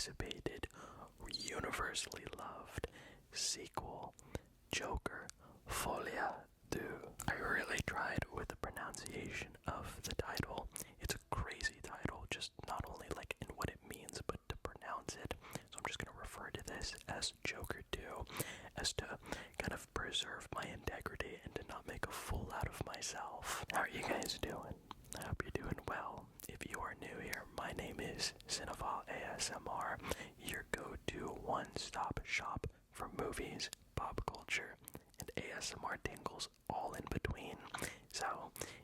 anticipated, universally loved sequel, Joker, Folie, Deux. I really tried with the pronunciation of the title. It's a crazy title, just not only like in what it means, but to pronounce it. So I'm just going to refer to this as Joker 2, as to kind of preserve my integrity and to not make a fool out of myself. How are you guys doing? I hope you're doing well. If you are new here, my name is Cinephile ASMR, your go-to one-stop shop for movies, pop culture, and ASMR tingles all in between. So,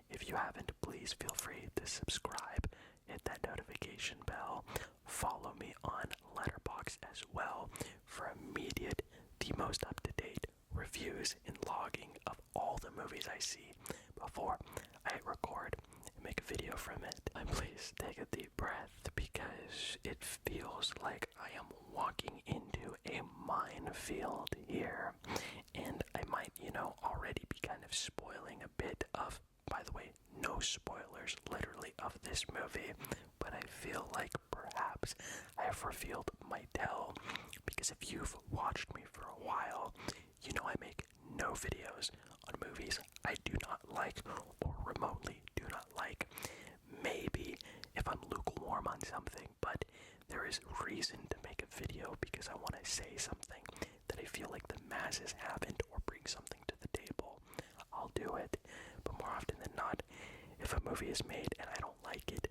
if you haven't, please feel free to subscribe, hit that notification bell, follow me on Letterboxd as well for immediate, the most up-to-date reviews and logging of all the movies I see before I hit record and make a video from it. And please take a deep breath because it feels like I am walking into a minefield here, and I might, already be kind of spoiling a bit of, by the way, no spoilers literally of this movie, but I feel like perhaps I have revealed my tell, because if you've watched me for a while, you know I make no videos on movies I do not like or remotely do not like. Maybe if I'm lukewarm on something, but there is reason to make a video because I want to say something that I feel like the masses haven't or bring something to the table. I'll do it, but more often than not, if a movie is made and I don't like it,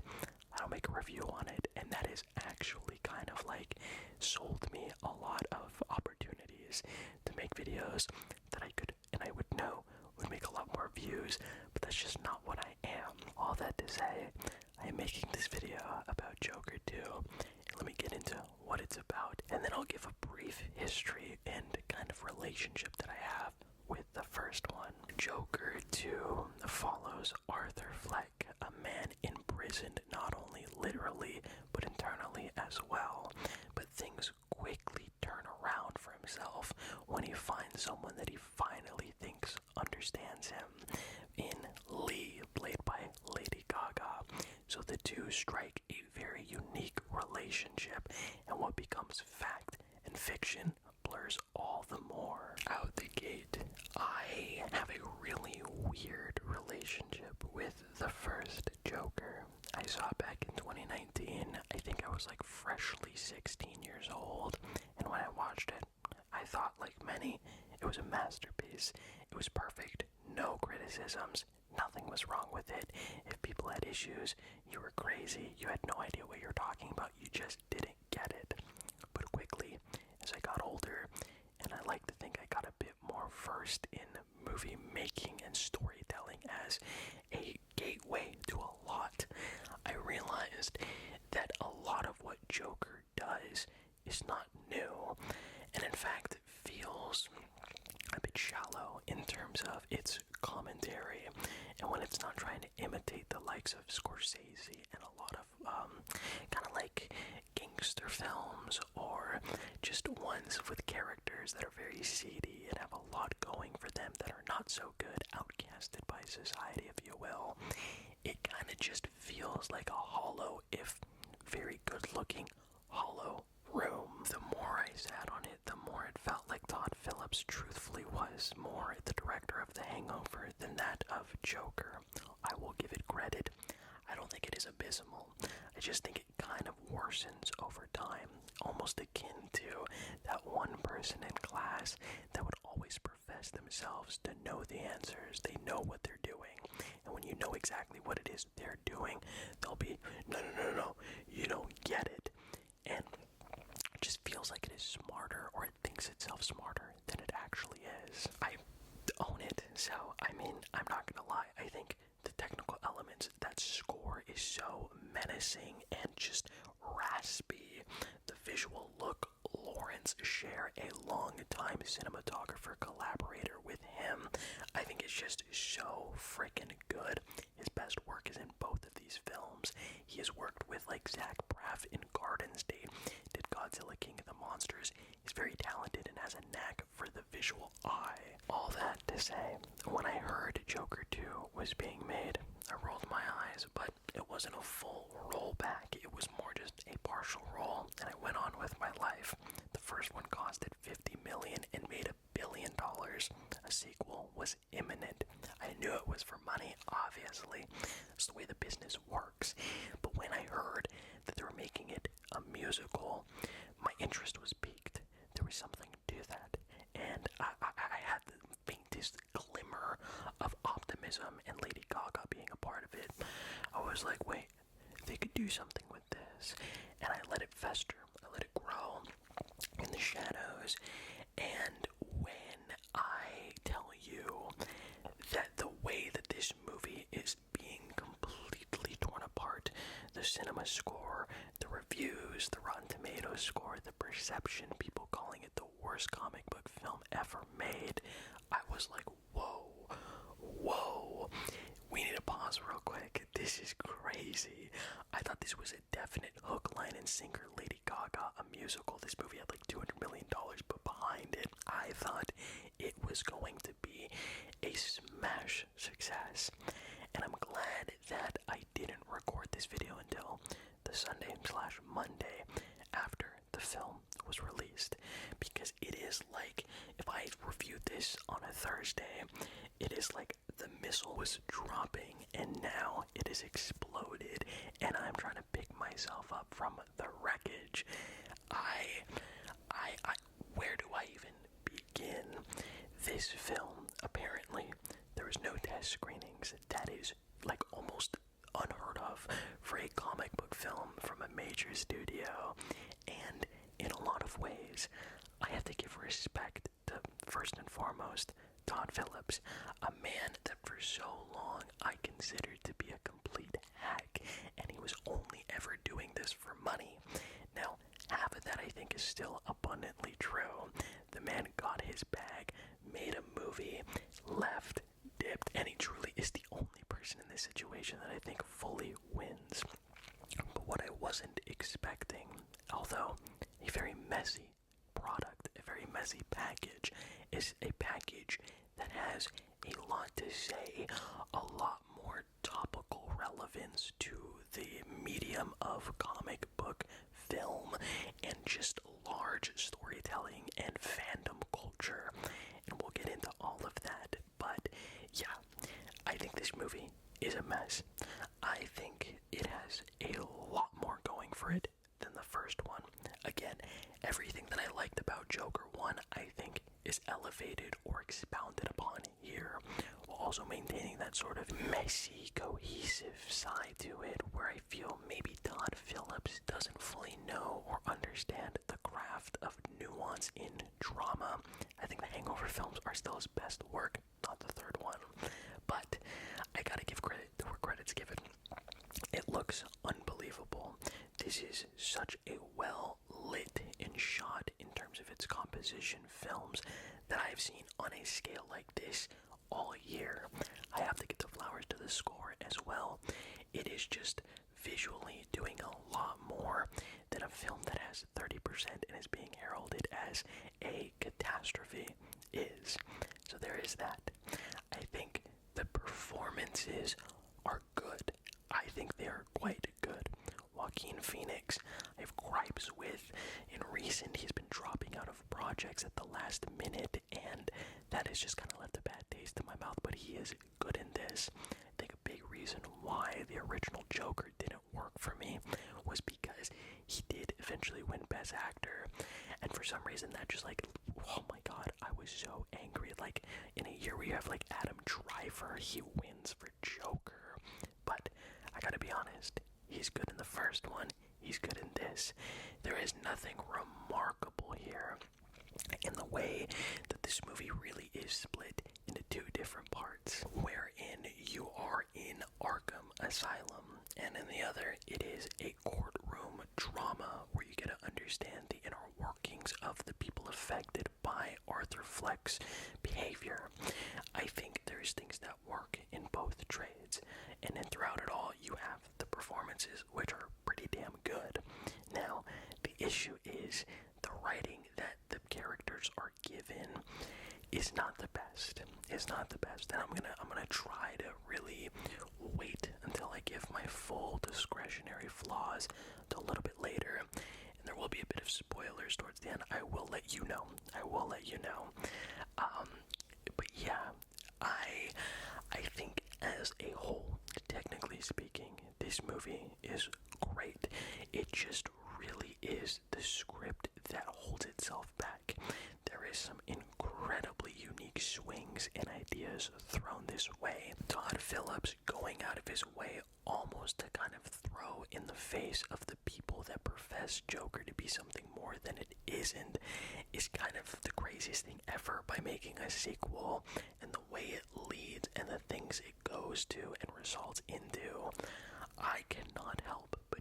I don't make a review on it, and that is actually kind of like sold me a lot of opportunities to make videos that I could and I would know would make a lot more views, but that's just not what I am. All that to say, I am making this video about Joker 2, and let me get into what it's about, and then I'll give a brief history and kind of relationship that I have with the first one. Joker 2 follows Arthur Fleck, a man imprisoned not only literally, but internally as well. But things quickly turn around for himself when he finds someone that he finally thinks understands him in Lee, played by Lady Gaga. So the two strike a very unique relationship, and what becomes fact and fiction blurs all the more. Out the gate, I have a really weird relationship with the first Joker. I saw it back in 2019. I think I was like freshly 16 years old, and when I watched it, I thought, like many, it was a masterpiece. It was perfect, no criticisms, nothing was wrong with it. If people had issues, you were crazy, you had no idea what you were talking about, you just didn't get it. But quickly, as I got older, and I like to think I got a bit more versed in movie making and storytelling as a gateway to a lot, I realized that a lot of what Joker does is not new, and in fact feels a bit shallow in terms of its commentary, and when it's not trying to imitate the likes of Scorsese and a lot of kind of like gangster films, or just ones with characters that are very seedy and have a lot going for them that are not so good, outcasted by society, if you will. It kind of just feels like a hollow, if very good looking, hollow room. The more I sat on it, the more it felt like Todd Phillips truthfully was more the director of The Hangover than that of Joker. I will give it credit. I don't think it is abysmal. I just think it kind of worsens over time, almost akin to that one person in class that would always profess themselves to know the answers. They know what they're doing, and when you know exactly what it is they're doing, they'll be, no, you don't get it. And it just feels like it is smarter, or it thinks itself smarter than it actually is. I own it, so I'm not gonna lie, I think the technical elements, that score is so menacing and just raspy. The visual look, Lawrence Sher, a long-time cinematographer collaborator with him, I think it's just so freaking good. His best work is in both of these films. He has worked with like Zach Braff in Garden State, did Godzilla King of the Monsters. He's very talented and has a knack for the visual eye. All that to say, when I heard Joker 2 was being made, I rolled my eyes, but it wasn't a full roll back. It was more just a partial roll, and I went on with was imminent. I knew it was for money, obviously. That's the way the business works. But when I heard that they were making it a musical, my interest was piqued. There was something to that. And I had the faintest glimmer of optimism, and Lady Gaga being a part of it. I was like, wait, they could do something with this. And I let it fester. I let it grow in the shadows. And when I tell you that the way that this movie is being completely torn apart, the cinema score, the reviews, the Rotten Tomatoes score, the perception, people calling it the worst comic book film ever made, I was like, whoa, we need to pause real quick. This is crazy. I thought this was a definite hook, line, and sinker Lady Gaga, a musical. This movie had like $200 million put behind it. I thought it was going to be a smash success. And I'm glad that I didn't record this video until the Sunday/Monday after the film was released, because it is like, if I reviewed this on a Thursday, it is like the missile was dropping and now it has exploded, and I'm trying to pick myself up from the wreckage. Where do I even begin? This film, apparently, there was no test screenings. That is like almost unheard of for a comic book film from a major studio. And in a lot of ways, I have to give respect to, first and foremost, Todd Phillips, a man that for so long I considered to be a complete hack, and he was only ever doing this for money. Now, half of that I think is still abundantly true. The man got his bag, made a movie, left, dipped, and he truly is the only person in this situation that I think fully wins. But what I wasn't expecting, although a very messy product, a very messy package, is a package that has a lot to say, a lot more topical relevance to the medium of comic book film and just large storytelling and fandom culture. And we'll get into all of that. But yeah, I think this movie is a mess. I think it has a lot more going for it than the first one. Again, everything that I liked about Joker 1, I think, is elevated or expounded upon here, while also maintaining that sort of messy, cohesive side to it, where I feel maybe Todd Phillips doesn't fully know or understand the craft of nuance in drama. I think the Hangover films are still his best work, not the third one. But I gotta give credit where credit's given. It looks unbelievable. This is such a well lit and shot, in terms of its composition, films that I've seen on a scale like this all year. I have to give the flowers to the score as well. It is just visually doing a lot more than a film that has 30% and is being heralded as a catastrophe is. So there is that. I think the performances are good. I think they are quite good. Joaquin Phoenix, I have gripes with. In recent, he's been dropping out of projects at the last minute, and that has just kind of left a bad taste in my mouth, but he is good in this. I think a big reason why the original Joker didn't work for me was because he did eventually win Best Actor, and for some reason that just like, oh my god, I was so angry. Like, in a year where you have like Adam Driver, he wins for Joker. But I gotta be honest, he's good in the first one, he's good in this. There is nothing remarkable here in the way that this movie really is split into two different parts, wherein you are in Arkham Asylum, and in the other, it is a courtroom drama where you get to understand the inner workings of the people affected by Arthur Fleck's behavior. I think there's things that work in both trades, and then throughout it all, you have the performances, which are pretty damn good. Now, the issue is the writing that the characters are given is not the best. It's not the best, and I'm gonna try to really wait until I give my full discretionary flaws to a little bit later, and there will be a bit of spoilers towards the end. I will let you know. But yeah, generally speaking, this movie is great. It just really is the script that holds itself back. There is some incredibly unique swings and ideas thrown this way. Todd Phillips going out of his way almost to kind of throw in the face of the people that profess Joker to be something more than it isn't is kind of the craziest thing ever by making a sequel and the way it leads and the things it goes to and results into. I cannot help but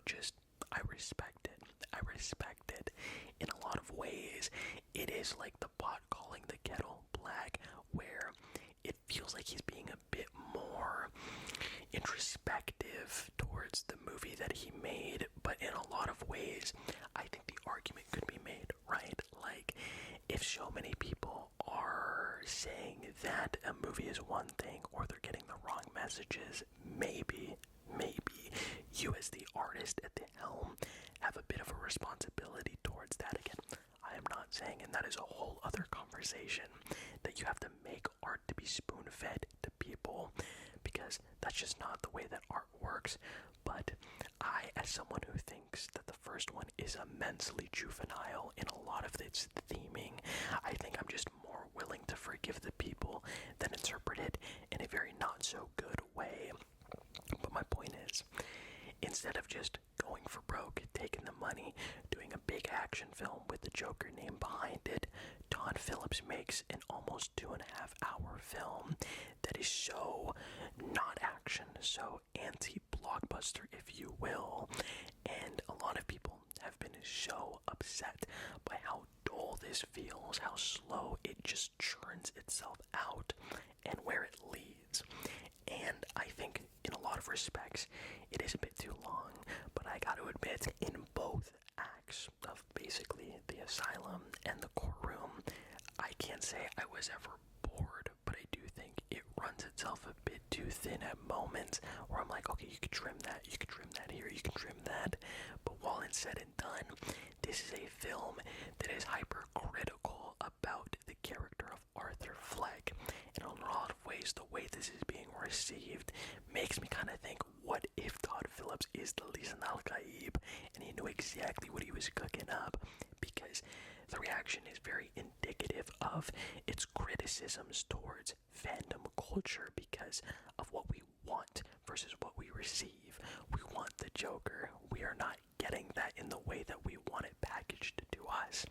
I respect it. I respect it in a lot of ways. It is like the pot calling the kettle black, where it feels like he's being a bit more introspective towards the movie that he made, but in a lot of ways, I think the argument could be made, right? Like, if so many people are saying that a movie is one thing or they're getting the wrong messages, maybe you as the artist at the helm have a bit of a responsibility towards that. Again, I am not saying, and that is a whole other conversation, that you have to make art to be spoon-fed to people, because that's just not the way that art works. But I, as someone who thinks that the first one is immensely juvenile in a lot of its theming, I think I'm just more willing to forgive the people that interpret it in a very not-so-good way. But my point is, instead of just going for broke, taking the money, doing a big action film with the Joker name behind it, Todd Phillips makes an almost 2.5-hour film that is so not action, so anti-blockbuster, if you will. And a lot of people have been so upset by how dull this feels, how slow it just churns itself out, and where it leads. And I think in a lot of respects, it is a bit too long, but I gotta admit, in both acts of basically the asylum and the courtroom, I can't say I was ever bored, but I do think it runs itself a bit too thin at moments where I'm like, okay, you can trim that here, you can trim that. But while it's said and done, this is a film that is hypercritical about the character of Arthur Fleck. And in a lot of ways, the way this is being received makes me kind of think, what if Todd Phillips is the Lisan Al-Gaib and he knew exactly what he was cooking up? Because the reaction is very indicative of its criticisms towards fandom culture because of what we want versus what we receive. We want the Joker. We are not getting that in the way that we want it packaged to us.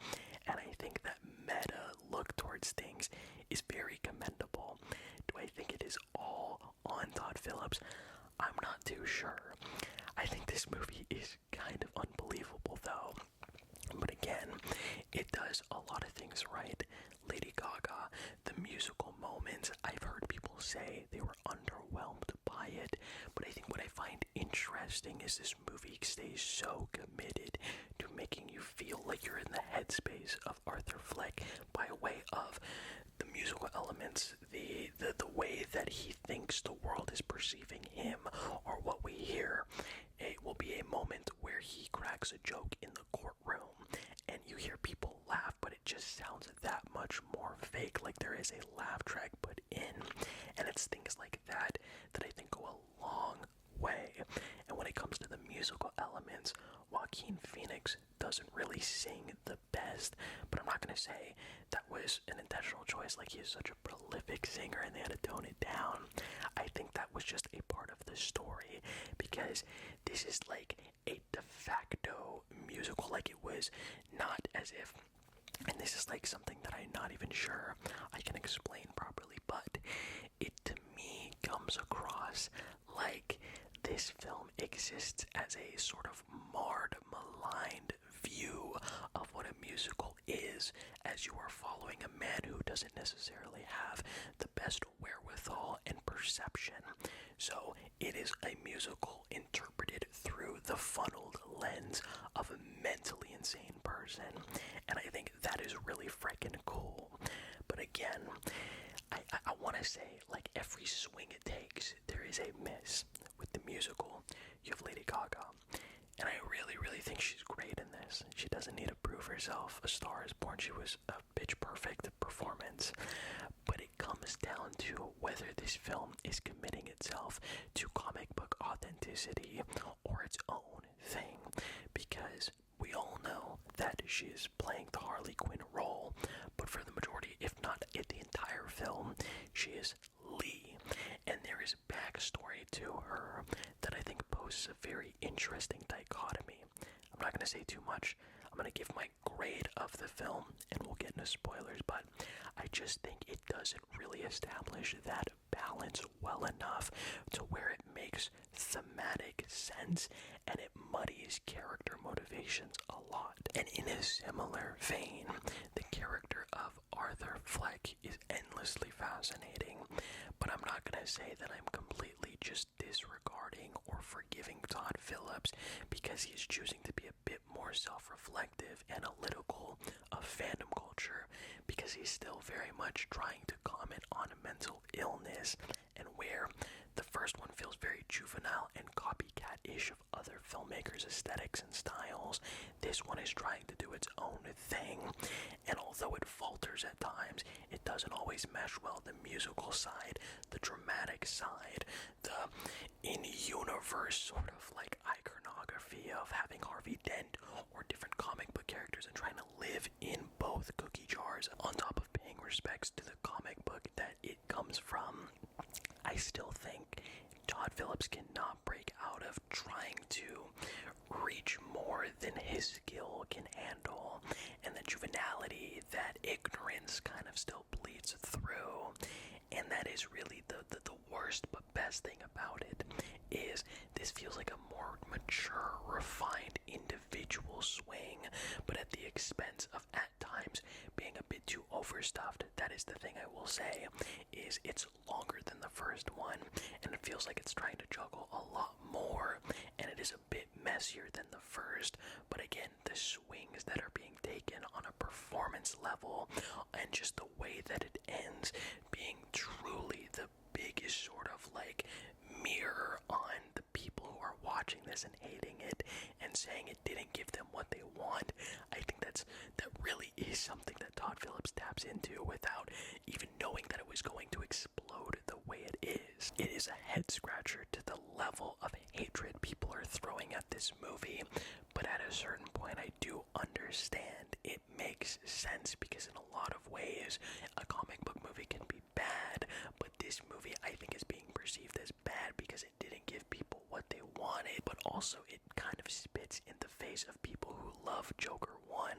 And I think that meta look towards things is very commendable. Do I think it is all on Todd Phillips? I'm not too sure. I think this movie is kind of unbelievable though. But again, it does a lot of things right. Lady Gaga, the musical moments, I've heard people say they were underwhelmed by it, but I think what I find interesting is this movie stays so committed to making you feel like you're in the headspace of Arthur Fleck by way of the musical elements, the way that he thinks the world is perceiving him, or what we hear. It will be a moment where he cracks a joke in the courtroom, and you hear people laugh, but it just sounds that much more fake, like there is a laugh track put in, and it's things like that that I think go a long way. And when it comes to the musical elements, Joaquin Phoenix doesn't really sing the best, but I'm not going to say that was an intentional choice, like he is such a prolific singer and they had to tone it down. I think that was just a part of the story, because this is like a de facto musical, like it was not as if, and this is like something that I'm not even sure I can explain properly, but it to me comes across like this film exists as a sort of marred, maligned view of what a musical is, as you are following a man who doesn't necessarily have the best wherewithal and perception. So it is a musical interpreted through the funneled lens of a mentally insane person, and I think that is really freaking cool. But again, I want to say, like, every swing it takes, there is a miss. With the musical, you have Lady Gaga, and I really think she's great in this. She doesn't need to prove herself. A Star is Born, she was a pitch perfect performance. But it comes down to whether this film is committing itself to comic book authenticity or its own thing, because we all know that she is playing the Harley Quinn role, but for the majority, if not the entire film, she is Lee, and there is backstory to her that I think poses a very interesting dichotomy. I'm not going to say too much. I'm going to give my grade of the film, and we'll get into spoilers, but I just think it doesn't really establish that balance well enough to where it makes thematic sense, and it muddies character motivations a lot. And in a similar vein, the character of Arthur Fleck is endlessly fascinating, but I'm not going to say that I'm completely just disregarding or forgiving Todd Phillips because he's choosing to be a bit more self-reflective, analytical of fandom culture, because he's still very much trying to comment on mental illness, and where the first one feels very juvenile and copycat-ish of other filmmakers' aesthetics and styles, this one is trying to do its own thing, and although it falters at times, it doesn't always mesh well. The musical side, the dramatic side, the in-universe sort of like iconography of having Harvey Dent or different comic book characters and trying to live in both cookie jars on top of paying respects to the comic book that it comes from. I still think Todd Phillips cannot break out of trying to reach more than his skill can handle, and the juvenility, that ignorance kind of still bleeds through. And that is really the worst but best thing about it, is this feels like a more mature, refined individual swing, but at the expense of at times being a bit too overstuffed. That is the thing I will say, is it's longer than the first one, and it feels like it's trying to juggle a lot more, and it is a bit messier than the first. But again, the swings that are being taken on a performance level, and just the way that it ends being truly the biggest sort of like mirror on the people who are watching this and hating it and saying it didn't give them what they want. I think that really is something that Todd Phillips taps into without even knowing that it was going to explode the way it is. It is a head scratcher to the level of hatred people are throwing at this movie, but at a certain point I do understand it makes sense, because in a lot of ways a comic book movie can be bad, but this movie I think is being perceived as bad because it didn't give people what they wanted, but also it kind of spits in the face of people who love Joker 1,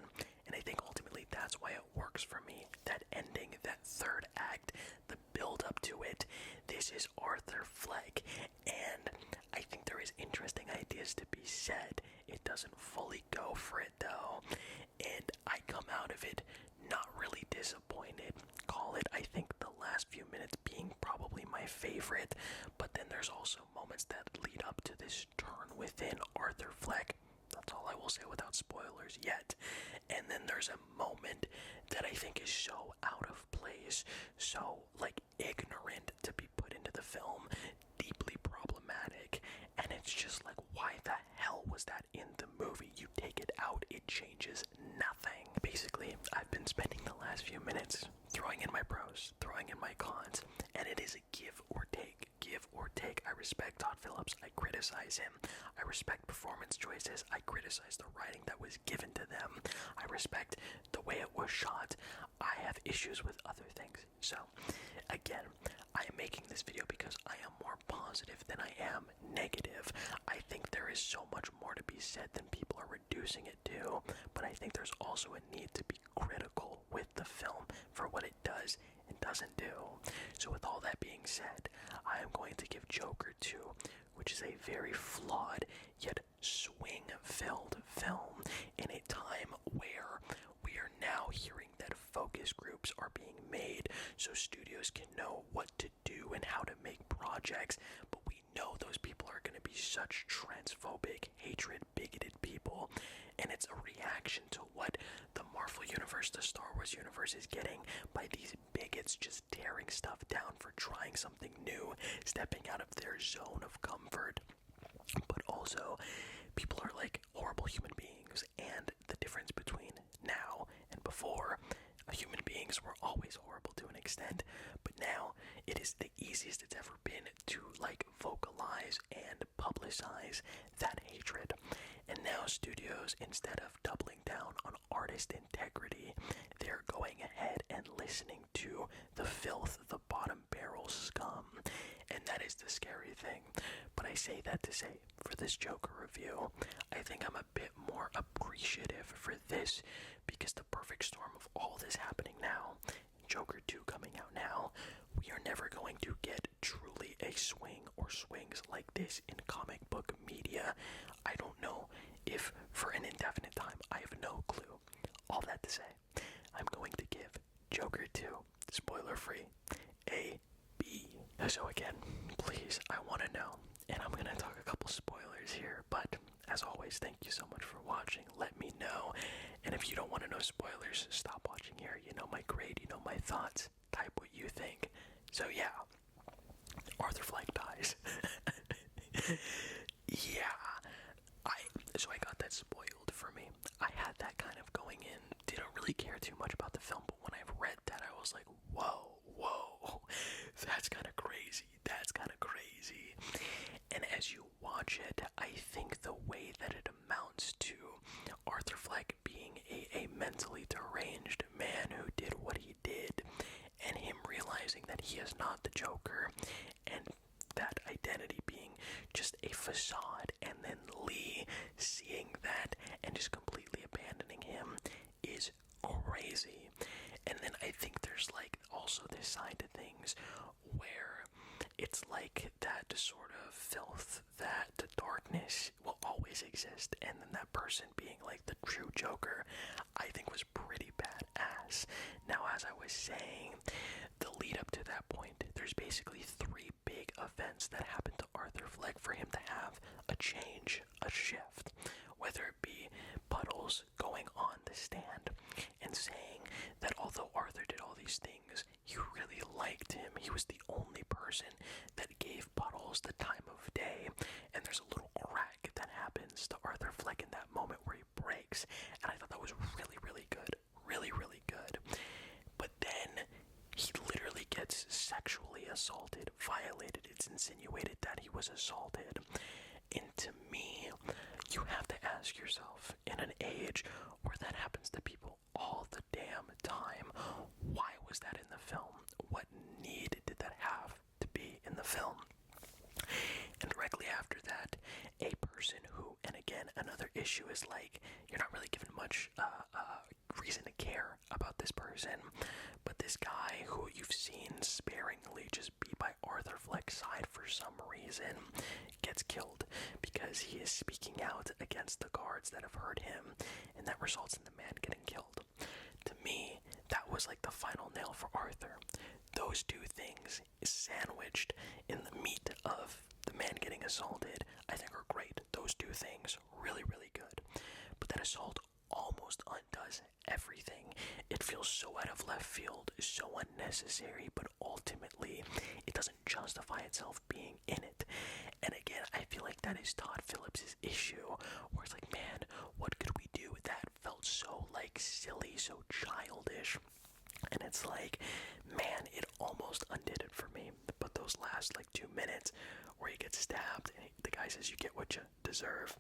and I think ultimately that's why it works for me. That ending, that third act, the build up to it, this is Arthur Fleck, and I think there is interesting ideas to be said. It doesn't fully go for it though, and I come out of it not really disappointed. Call it, I think, the last few minutes being probably my favorite, but then there's also moments that lead up to this turn within Arthur Fleck. That's all I will say without spoilers yet. And then there's a moment that I think is so out of place, so like ignorant to be put into the film, deeply problematic, and it's just like, why the hell was that in the movie? You take it out, it changes nothing. Basically, I've been spending the last few minutes throwing in my pros, throwing in my cons, and it is a give or take. Give or take. I respect Todd Phillips, I criticize him. I respect performance choices, I criticize the writing that was given to them. I respect the way it was shot. I have issues with other things. So, again, I am making this video because I am more positive than I am negative. I think there is so much more to be said than people are reducing it to, but I think there's also a need to be critical with the film for what it does and doesn't do. So with all that being said, I am going to give Joker 2, which is a very flawed yet swing-filled film in a time where we are now hearing that focus groups are being made so studios can know what to do and how to make projects, but we know those people are going to be such transphobic, hatred, bigoted people, and it's a reaction to what the Marvel Universe, the Star Wars universe is getting by these bigots just tearing stuff down for trying something new, stepping out of their zone of comfort. But also, people are like horrible human beings, and the difference between now and before, human beings were always horrible to an extent, but now it is the easiest it's ever been to like vocalize and publicize that hatred. And now studios, instead of doubling down on artist integrity, they're going ahead and listening to the filth, the bottom barrel scum. And that is the scary thing. But I say that to say, for this Joker review, I think I'm a bit more appreciative for this, because the perfect storm of all this happening now, Joker 2 coming out now, we are never going to get truly a swing or swings like this in comic book media. I don't know if for an indefinite time. I have no clue. All that to say, I'm going to give Joker 2, spoiler free, a B. So again, please, I want to know, and I'm going to talk a couple spoilers here, but as always, thank you so much for watching. Let me know, and if you don't want to know spoilers, stop watching here. You know my grade, you know my thoughts, type what you think. So yeah, Arthur Fleck dies. Yeah, so I got that spoiled for me. I had that kind of going in, didn't really care too much about the film, but when I've read that, I was like, whoa, that's kind of crazy, And as you watch it, I think the way that it amounts to Arthur Fleck being a mentally deranged man who did what he did, and him realizing that he is not the Joker, and that identity being just a facade, and then Lee seeing that and just completely abandoning him is crazy. And then I think there's like also this side to things where it's like that sort of filth, that the darkness will always exist, and then that person being like the true Joker, I think was pretty badass. Now, as I was saying, the lead up to that point, there's basically 3 big events that happened to Arthur Fleck for him to have a change, a shift, whether it be Puddles going on the stand and saying that although Arthur did all these things, he really liked him. He was the only person that gave Puddles the time of day. And there's a little crack that happens to Arthur Fleck in that moment where he breaks. And I thought that was really, really good. Really, really good. But then he literally gets sexually assaulted, violated. It's insinuated that he was assaulted. And to me, you have to ask yourself, in an age where that happens to people all the damn time, why was that in the film? What need did that have to be in the film? And directly after that, a person who, and again, another issue is like, you're not really given much reason to care about this person, but this guy who you've seen sparingly just be by Arthur Fleck's side for some reason gets killed because he is speaking out against the guards that have hurt him, and that results in the man getting killed. To me, that was like the final nail for Arthur. Those 2 things sandwiched in the meat of the man getting assaulted, I think are great. Those 2 things, really, really good. But that assault almost undoes everything. It feels so out of left field, so unnecessary, but ultimately it doesn't justify itself being in it. And again, I feel like that is Todd Phillips' issue, where it's like, man, what could we do? That felt so like silly, so childish. And it's like, man, it almost undid it for me. But those last like 2 minutes where he gets stabbed and the guy says you get what you deserve,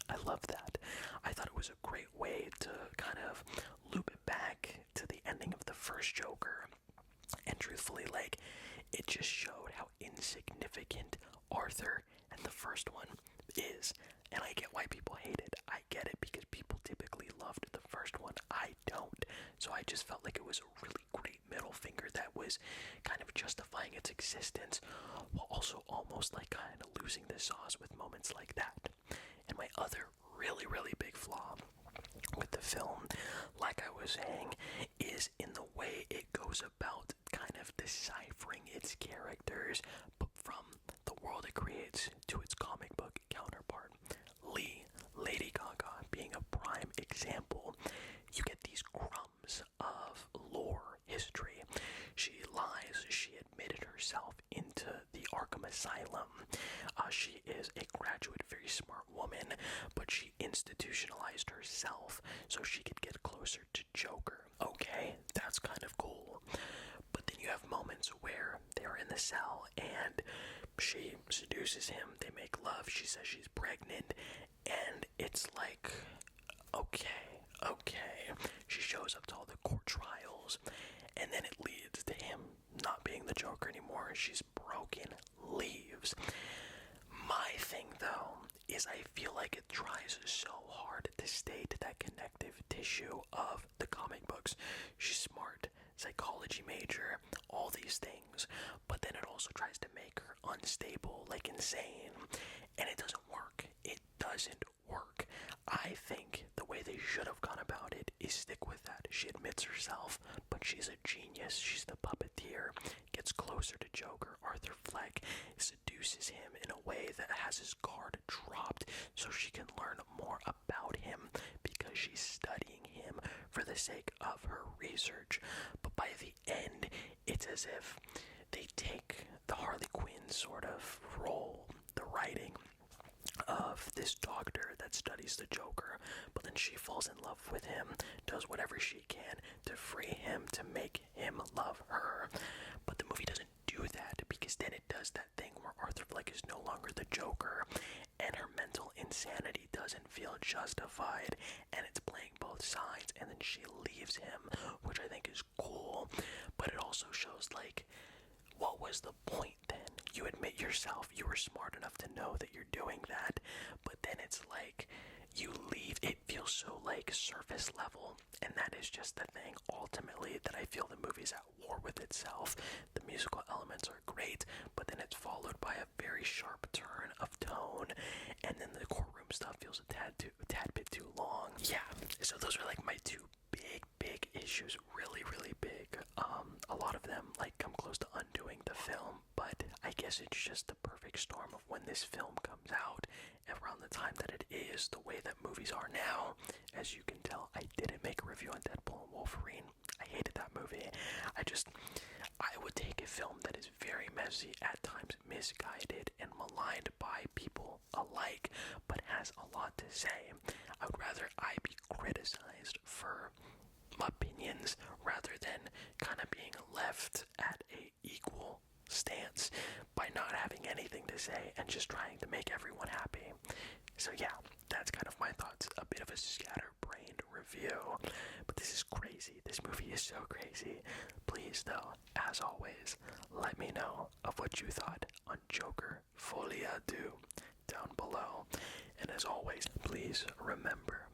I love that. I thought it was a great way to kind of loop it back to the ending of the first Joker. And truthfully, like, it just showed how insignificant Arthur and the first one is. And I get why people hate it. I get it because people typically loved the first one. I don't. So I just felt like it was a really great middle finger that was kind of justifying its existence, while also almost like kind of losing the sauce with moments like that. And my other really, really big flaw with the film, like I was saying, is in the way it goes about kind of deciphering its characters, but from the world it creates to its comic book counterpart. Lady Gaga being a prime example. You get these crumbs of lore, history. She lies. She admitted herself into the Arkham Asylum. She is a graduate, very smart woman, but she institutionalized herself so she could get closer to Joker. Okay, that's kind of cool. But then cell, and she seduces him. They make love. She says she's pregnant, and it's like, okay. She shows up to all the court trials, and then it leads to him not being the Joker anymore. She's broken, leaves. My thing, though, is I feel like it tries so hard to stay to that connective tissue of the comic books. She's smart, psychology major, all these things, but then it also tries to make her unstable, like insane, and it doesn't work. It doesn't work. I think the way they should have gone about it is stick with that. She admits herself, but she's a genius. She's the puppeteer, gets closer to Joker. Arthur Fleck seduces him in a way that has his guard dropped so she can learn more about him because she's studying him for the sake of her research. But by the end, it's as if they take the Harley Quinn sort of role, the writing of this doctor that studies the Joker, but then she falls in love with him, does whatever she can to free him, to make him love her. But the movie doesn't do that, because then it does that thing where Arthur Fleck is no longer the Joker, and her mental insanity doesn't feel justified, and it's playing both sides, and then she leaves him, which I think is cool, but it also shows, like, what was the point then? You admit yourself, you were smart enough to know that you're doing that, but then it's like, you leave, it feels so, like, surface level, and that is just the thing, ultimately, that I feel the movie's at war with itself. The musical elements are great, but then it's followed by a very sharp turn of tone, and then the courtroom stuff feels a tad bit too long. Yeah, so those are, like, my two big issues, really big. A lot of them, like, come close to undoing the film, but I guess it's just the perfect storm of when this film comes out, around the time that it is, the way that movies are now. As you can tell, I didn't make a review on Deadpool and Wolverine. I hated that movie. I would take a film that is very messy, at times misguided, and maligned by people alike, but has a lot to say. I would rather I be criticized for opinions rather than kind of being left at a equal stance by not having anything to say and just trying to make everyone happy. So yeah, that's kind of my thoughts. A bit of a scatterbrained review, but this is crazy. This movie is so crazy. Please, though, as always, let me know of what you thought on Joker Folie Deux down below. And as always, please remember,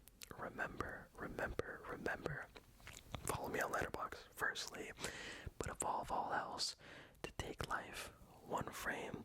follow me on Letterboxd, firstly, but above all else, to take life one frame